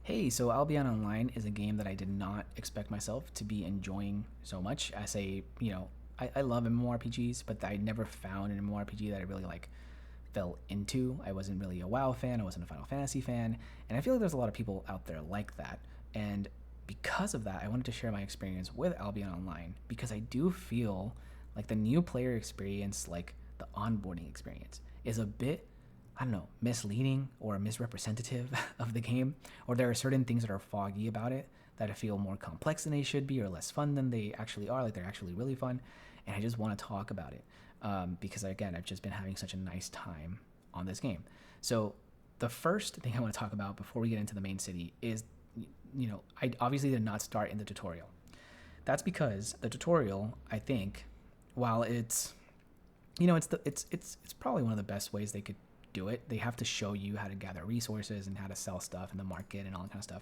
Hey, so Albion Online is a game that I did not expect myself to be enjoying so much. As I love MMORPGs, but I never found an MMORPG that I really fell into. I wasn't really a WoW fan, I wasn't a Final Fantasy fan, and I feel like there's a lot of people out there like that. And because of that, I wanted to share my experience with Albion Online because I do feel like the new player experience, like the onboarding experience, is a bit, I don't know, misleading or misrepresentative of the game, or there are certain things that are foggy about it that I feel more complex than they should be or less fun than they actually are. Like they're actually really fun, and I just want to talk about it because again, I've just been having such a nice time on this game. So the first thing I want to talk about before we get into the main city is, I obviously did not start in the tutorial. That's because the tutorial, I think, while it's it's probably one of the best ways they could do it. They have to show you how to gather resources and how to sell stuff in the market and all that kind of stuff.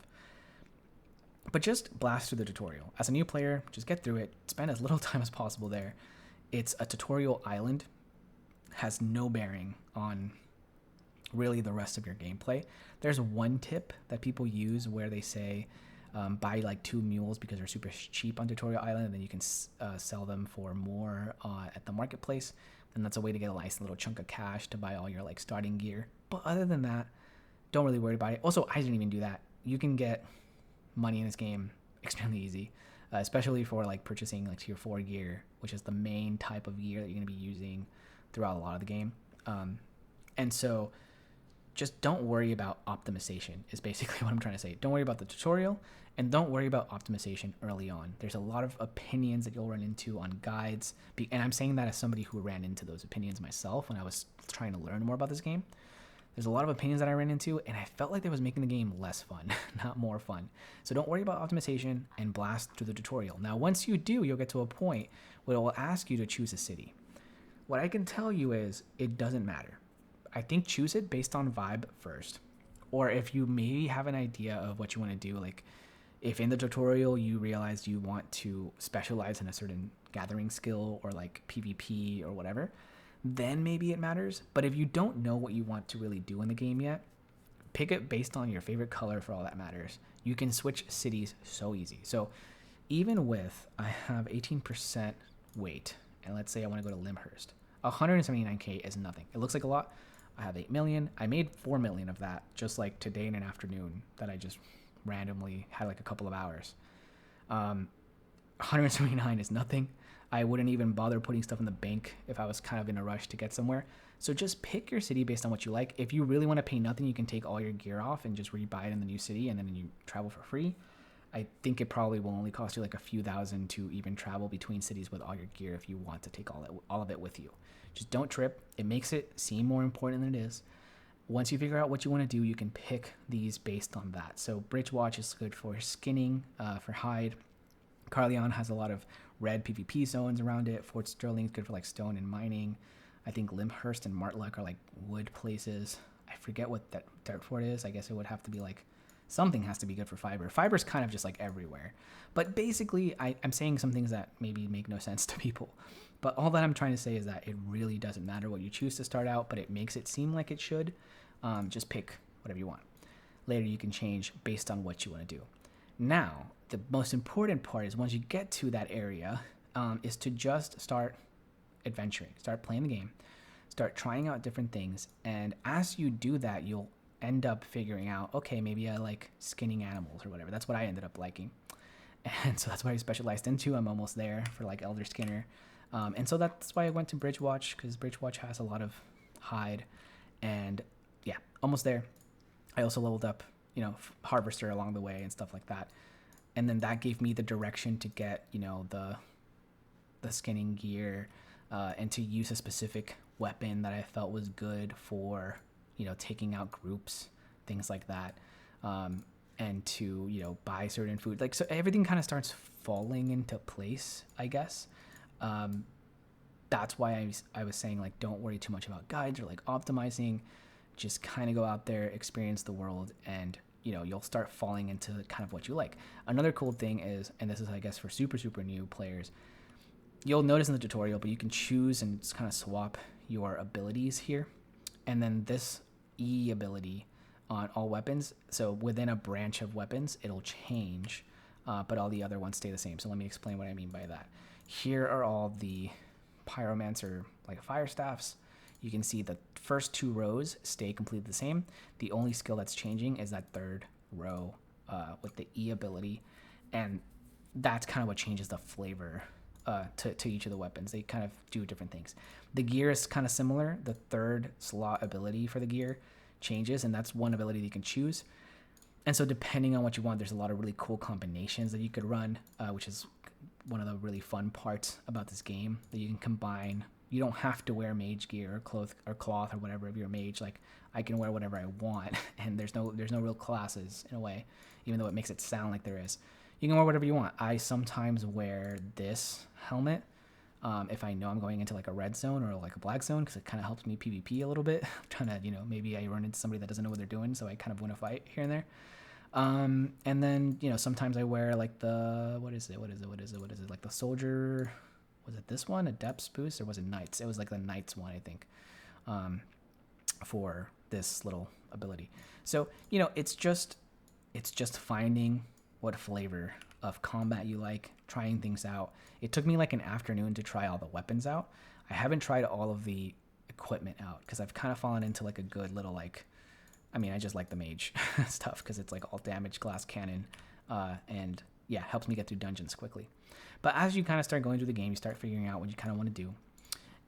But just blast through the tutorial. As a new player, just get through it. Spend as little time as possible there. It's a tutorial island, has no bearing on really the rest of your gameplay. There's one tip that people use where they say buy like 2 mules because they're super cheap on Tutorial Island, and then you can sell them for more at the marketplace. And that's a way to get a nice little chunk of cash to buy all your like starting gear. But other than that, don't really worry about it. Also, I didn't even do that. You can get money in this game extremely easy, especially for like purchasing like tier 4 gear, which is the main type of gear that you're going to be using throughout a lot of the game. And so just don't worry about optimization is basically what I'm trying to say. Don't worry about the tutorial, and don't worry about optimization early on. There's a lot of opinions that you'll run into on guides, and I'm saying that as somebody who ran into those opinions myself when I was trying to learn more about this game. There's a lot of opinions that I ran into, and I felt like they was making the game less fun, not more fun. So don't worry about optimization and blast through the tutorial. Now, once you do, you'll get to a point where it will ask you to choose a city. What I can tell you is it doesn't matter. I think choose it based on vibe first. Or if you maybe have an idea of what you want to do, like if in the tutorial you realize you want to specialize in a certain gathering skill or like PvP or whatever, then maybe it matters. But if you don't know what you want to really do in the game yet, pick it based on your favorite color for all that matters. You can switch cities so easy. So even with, I have 18% weight, and let's say I want to go to Limhurst, 179k is nothing. It looks like a lot. I have 8 million. I made 4 million of that just like today in an afternoon that I just randomly had like a couple of hours. 179 is nothing. I wouldn't even bother putting stuff in the bank if I was kind of in a rush to get somewhere. So just pick your city based on what you like. If you really want to pay nothing, you can take all your gear off and just rebuy it in the new city, and then you travel for free. I think it probably will only cost you like a few thousand to even travel between cities with all your gear if you want to take all of it with you. Just don't trip. It makes it seem more important than it is. Once you figure out what you want to do, you can pick these based on that. So Bridge Watch is good for skinning, for hide. Carleon has a lot of red PvP zones around it. Fort Sterling is good for like stone and mining. I think Limhurst and Martluck are like wood places. I forget what that Dirt Fort is. I guess it would have to be like something has to be good for fiber. Fiber's kind of just like everywhere. But basically, I'm saying some things that maybe make no sense to people. But all that I'm trying to say is that it really doesn't matter what you choose to start out, but it makes it seem like it should. Just pick whatever you want. Later, you can change based on what you want to do. Now, the most important part is once you get to that area, is to just start adventuring, start playing the game, start trying out different things. And as you do that, you'll end up figuring out, okay, maybe I like skinning animals or whatever. That's what I ended up liking. And so that's what I specialized into. I'm almost there for like Elder Skinner. And so that's why I went to Bridge Watch, because Bridge Watch has a lot of hide. And yeah, almost there. I also leveled up, Harvester along the way and stuff like that. And then that gave me the direction to get, the skinning gear, and to use a specific weapon that I felt was good for, taking out groups, things like that. And to, buy certain food. Like, so everything kind of starts falling into place, I guess. That's why I was saying, like, don't worry too much about guides or like optimizing. Just kind of go out there, experience the world, and you'll start falling into kind of what you like. Another cool thing is, and this is I guess for super new players, you'll notice in the tutorial, but you can choose and just kind of swap your abilities here. And then this E ability on all weapons. So within a branch of weapons, it'll change, but all the other ones stay the same. So let me explain what I mean by that. Here are all the pyromancer like fire staffs. You can see the first 2 rows stay completely the same. The only skill that's changing is that third row with the E ability, and that's kind of what changes the flavor to each of the weapons. They kind of do different things. The gear is kind of similar. The third slot ability for the gear changes, and that's one ability that you can choose. And so depending on what you want, there's a lot of really cool combinations that you could run, which is one of the really fun parts about this game, that you can combine. You don't have to wear mage gear or cloth or whatever if you're a mage. Like, I can wear whatever I want, and there's no real classes in a way, even though it makes it sound like there is. You can wear whatever you want. I sometimes wear this helmet if I know I'm going into like a red zone or like a black zone, because it kind of helps me PvP a little bit. I'm trying to, maybe I run into somebody that doesn't know what they're doing, so I kind of win a fight here and there. And then, sometimes I wear like the, what is it? Like the soldier, was it this one? A depths boost, or was it knights? It was like the knights one, I think, for this little ability. So, it's just finding what flavor of combat you like, trying things out. It took me like an afternoon to try all the weapons out. I haven't tried all of the equipment out because I've kind of fallen into like a good little I just like the mage stuff because it's like all damage, glass cannon, and yeah, helps me get through dungeons quickly. But as you kind of start going through the game, you start figuring out what you kind of want to do,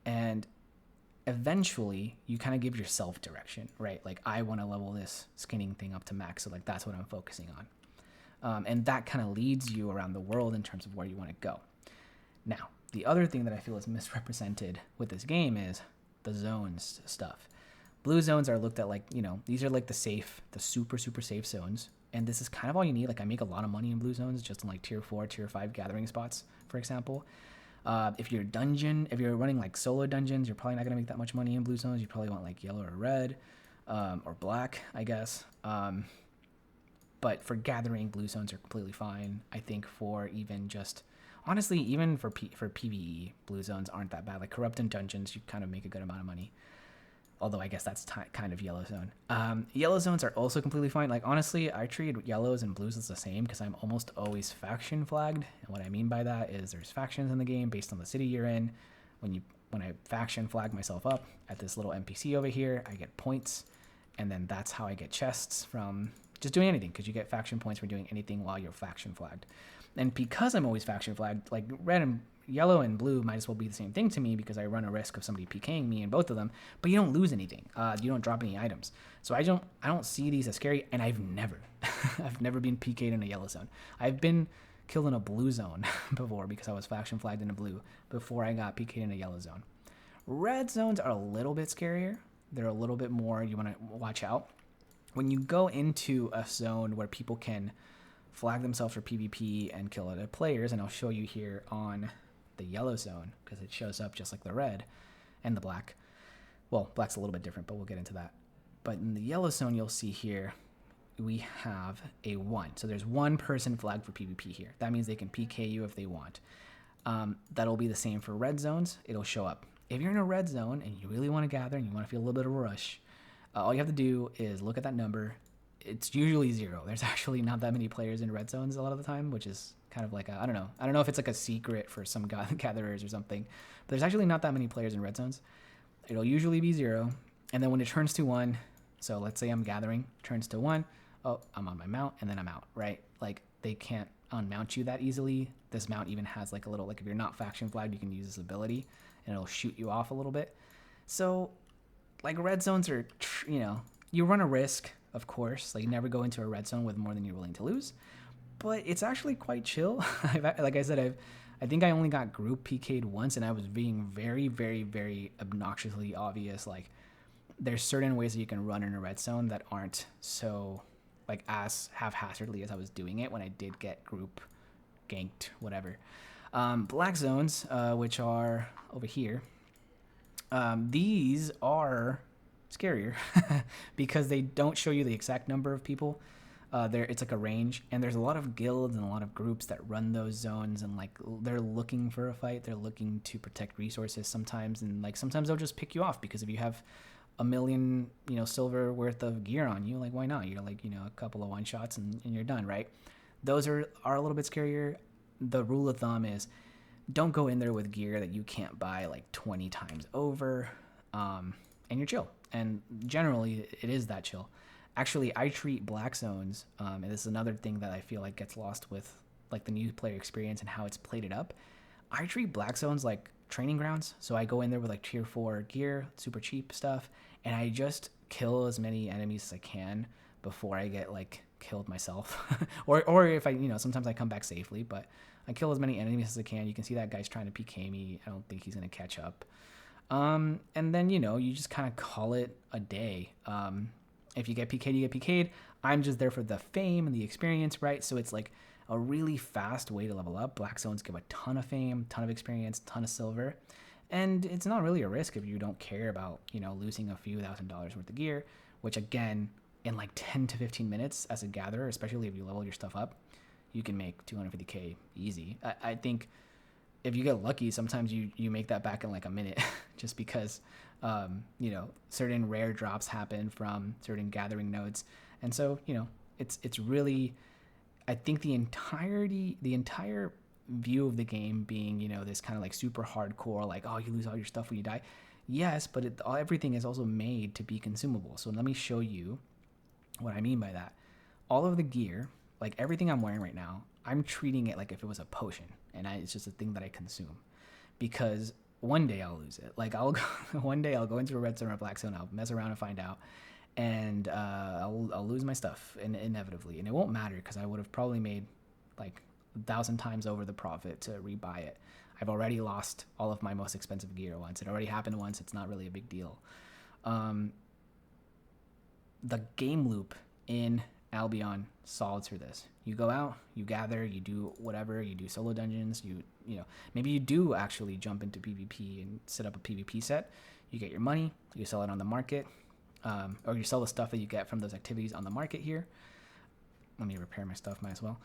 and eventually you kind of give yourself direction, right? Like, I want to level this skinning thing up to max, so like that's what I'm focusing on. And that kind of leads you around the world in terms of where you want to go. Now, the other thing that I feel is misrepresented with this game is the zones stuff. Blue zones are looked at like, these are like the super, super safe zones. And this is kind of all you need. Like, I make a lot of money in blue zones, just in like tier 4, tier 5 gathering spots, for example. If you're running like solo dungeons, you're probably not going to make that much money in blue zones. You probably want like yellow or red, or black, I guess. But for gathering, blue zones are completely fine. I think for even just, honestly, even for PvE, blue zones aren't that bad. Like corrupt in dungeons, you kind of make a good amount of money. Although I guess that's kind of yellow zone. Yellow zones are also completely fine. Like, honestly, I treat yellows and blues as the same because I'm almost always faction flagged. And what I mean by that is there's factions in the game based on the city you're in. When I faction flag myself up at this little NPC over here, I get points. And then that's how I get chests from just doing anything, because you get faction points for doing anything while you're faction flagged. And because I'm always faction flagged, like yellow and blue might as well be the same thing to me, because I run a risk of somebody PKing me in both of them, but you don't lose anything. You don't drop any items. So I don't see these as scary, and I've never been PK'd in a yellow zone. I've been killed in a blue zone before because I was faction flagged in a blue before I got PK'd in a yellow zone. Red zones are a little bit scarier. They're a little bit more, you want to watch out. When you go into a zone where people can flag themselves for PvP and kill other players, and I'll show you here on the yellow zone because it shows up just like the red and the black. Well, black's a little bit different, but we'll get into that. But in the yellow zone, you'll see here we have a 1. So there's one person flagged for PvP here. That means they can PK you if they want. That'll be the same for red zones. It'll show up. If you're in a red zone and you really want to gather and you want to feel a little bit of a rush, all you have to do is look at that number. It's usually 0. There's actually not that many players in red zones a lot of the time, which is kind of like I don't know if it's like a secret for some gatherers or something, but there's actually not that many players in red zones. It'll usually be 0, and then when it turns to 1, so let's say I'm gathering, turns to 1, oh, I'm on my mount, and then I'm out, right? Like, they can't unmount you that easily. This mount even has like a little, like if you're not faction flagged, you can use this ability and it'll shoot you off a little bit. So like red zones are, you run a risk, of course. Like, you never go into a red zone with more than you're willing to lose, but it's actually quite chill. Like I said, I think I only got group PK'd once, and I was being very, very, very obnoxiously obvious. Like, there's certain ways that you can run in a red zone that aren't so like as haphazardly as I was doing it when I did get group ganked, whatever. Black zones, which are over here, these are scarier because they don't show you the exact number of people. It's like a range, and there's a lot of guilds and a lot of groups that run those zones, and like they're looking for a fight. They're looking to protect resources sometimes, and like sometimes they'll just pick you off because if you have a million, silver worth of gear on you. Like, why not? You're like, a couple of one shots and you're done, right? Those are a little bit scarier. The rule of thumb is don't go in there with gear that you can't buy like 20 times over, and you're chill. And generally, it is that chill. Actually, I treat black zones, and this is another thing that I feel like gets lost with like the new player experience and how it's played it up. I treat black zones like training grounds. So I go in there with like tier 4 gear, super cheap stuff, and I just kill as many enemies as I can before I get like killed myself. or if I, sometimes I come back safely, but I kill as many enemies as I can. You can see that guy's trying to PK me. I don't think he's going to catch up. And then, you just kind of call it a day. If you get PK'd, you get PK'd. I'm just there for the fame and the experience, right? So it's like a really fast way to level up. Black zones give a ton of fame, ton of experience, ton of silver. And it's not really a risk if you don't care about, losing a few $1,000s worth of gear, which again, in like 10 to 15 minutes as a gatherer, especially if you level your stuff up, you can make 250K easy. I think if you get lucky, sometimes you make that back in like a minute just because, certain rare drops happen from certain gathering nodes. And so, it's really, I think the entire view of the game being, this kind of like super hardcore, like, oh, you lose all your stuff when you die. Yes, but everything is also made to be consumable. So let me show you what I mean by that. All of the gear, like everything I'm wearing right now, I'm treating it like if it was a potion, and it's just a thing that I consume, because one day I'll lose it. Like one day I'll go into a red zone or a black zone, I'll mess around and find out, and I'll lose my stuff inevitably, and it won't matter because I would have probably made like 1,000 times over the profit to rebuy it. I've already lost all of my most expensive gear once. It already happened once. It's not really a big deal. The game loop in Albion solves for this. You go out, you gather, you do whatever, you do solo dungeons, maybe you do actually jump into PvP and set up a PvP set. You get your money, you sell it on the market, or you sell the stuff that you get from those activities on the market here. Let me repair my stuff, might as well.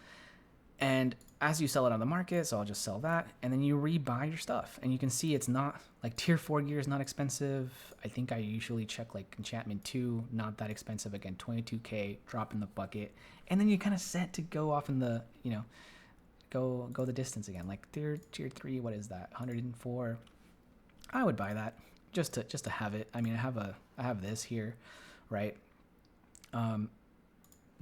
And as you sell it on the market, so I'll just sell that, and then you rebuy your stuff. And you can see it's not, like tier 4 gear is not expensive. I think I usually check like enchantment 2, not that expensive. Again, 22K, drop in the bucket. And then you're kind of set to go off in the, go the distance again. Like tier 3, what is that? 104. I would buy that just to have it. I mean, I have this here, right?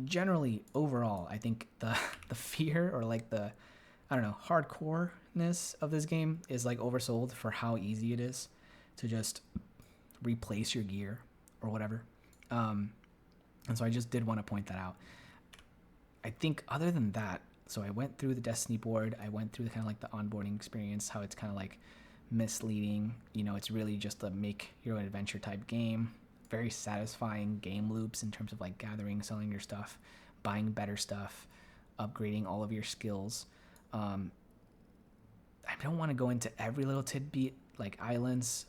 Generally, overall, I think the fear or like the, I don't know, hardcoreness of this game is like oversold for how easy it is to just replace your gear or whatever. And so I just did want to point that out. I think other than that, so I went through the Destiny board. I went through the kind of like the onboarding experience, how it's kind of like misleading. It's really just a make your own adventure type game. Very satisfying game loops in terms of like gathering, selling your stuff, buying better stuff, upgrading all of your skills. I don't want to go into every little tidbit, like islands.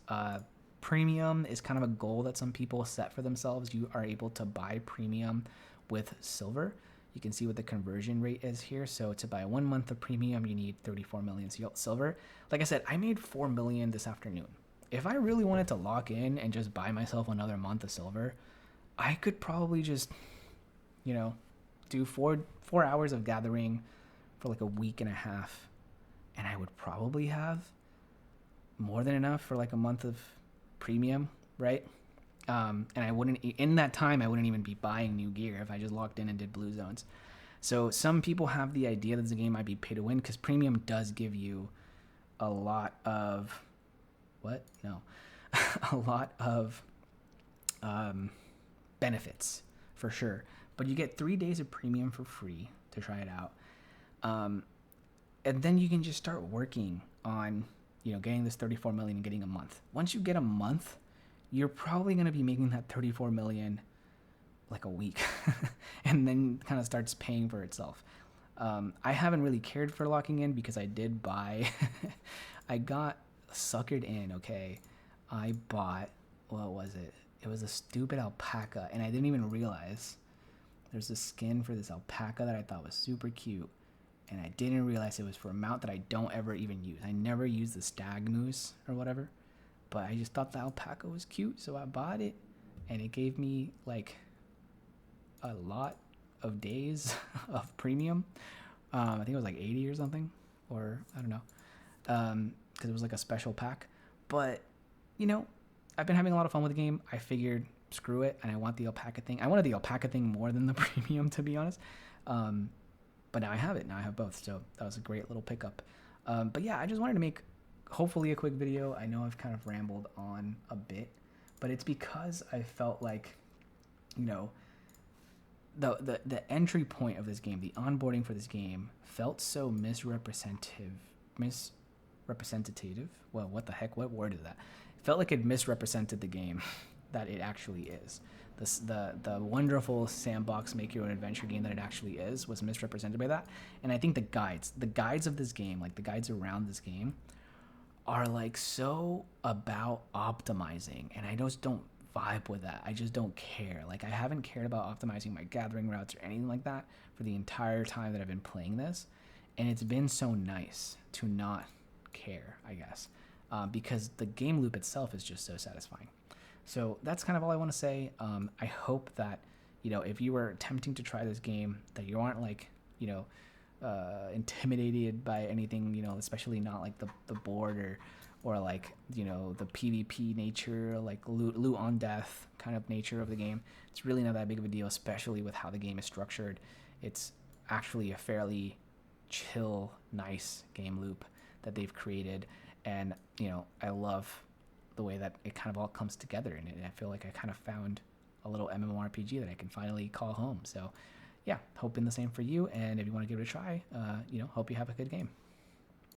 Premium is kind of a goal that some people set for themselves. You are able to buy premium with silver. You can see what the conversion rate is here. So to buy 1 month of premium, you need 34 million silver. Like I said, I made 4 million this afternoon. If I really wanted to lock in and just buy myself another month of silver, I could probably just, do 4 hours of gathering for like a week and a half, and I would probably have more than enough for like a month of premium, right? And I wouldn't, in that time, I wouldn't even be buying new gear if I just locked in and did blue zones. So some people have the idea that the game might be pay to win because premium does give you a lot of a lot of benefits for sure, but you get 3 days of premium for free to try it out, and then you can just start working on getting this 34 million and getting a month. Once you get a month, you're probably going to be making that 34 million like a week and then kind of starts paying for itself. I haven't really cared for locking in because I did buy I got suckered in. Okay, I bought, what was it? It was a stupid alpaca, and I didn't even realize there's a skin for this alpaca that I thought was super cute, and I didn't realize it was for a mount that I don't ever even use. I never use the stag moose or whatever, but I just thought the alpaca was cute, so I bought it. and it gave me like a lot of days of premium. I think it was like 80 or something, or I don't know, because it was like a special pack. But you know, I've been having a lot of fun with the game. I figured screw it, and I want the alpaca thing. I wanted the alpaca thing more than the premium, to be honest. But now I have it. Now I have both, so that was a great little pickup. But yeah, I just wanted to make hopefully a quick video. I know I've kind of rambled on a bit, but it's because I felt like, you know, the entry point of this game, the onboarding for this game, felt so misrepresentative. Well, what the heck? What word is that? It felt like it misrepresented the game that it actually is. The wonderful sandbox make your own adventure game that it actually is was misrepresented by that. And I think the guides of this game, like the guides around this game, are like so about optimizing, and I just don't vibe with that. I just don't care. Like, I haven't cared about optimizing my gathering routes or anything like that for the entire time that I've been playing this, and it's been so nice to not care, I guess, because the game loop itself is just so satisfying. So that's kind of all I want to say. I hope that, you know, if you were attempting to try this game, that you aren't like, you know, intimidated by anything, you know, especially not like the board or like, you know, the PvP nature, like loot on death kind of nature of the game. It's really not that big of a deal, especially with how the game is structured. It's actually a fairly chill, nice game loop that they've created, and you know, I love the way that it kind of all comes together in it. And I feel like I kind of found a little MMORPG that I can finally call home. So yeah, hoping the same for you. And if you want to give it a try, you know, hope you have a good game.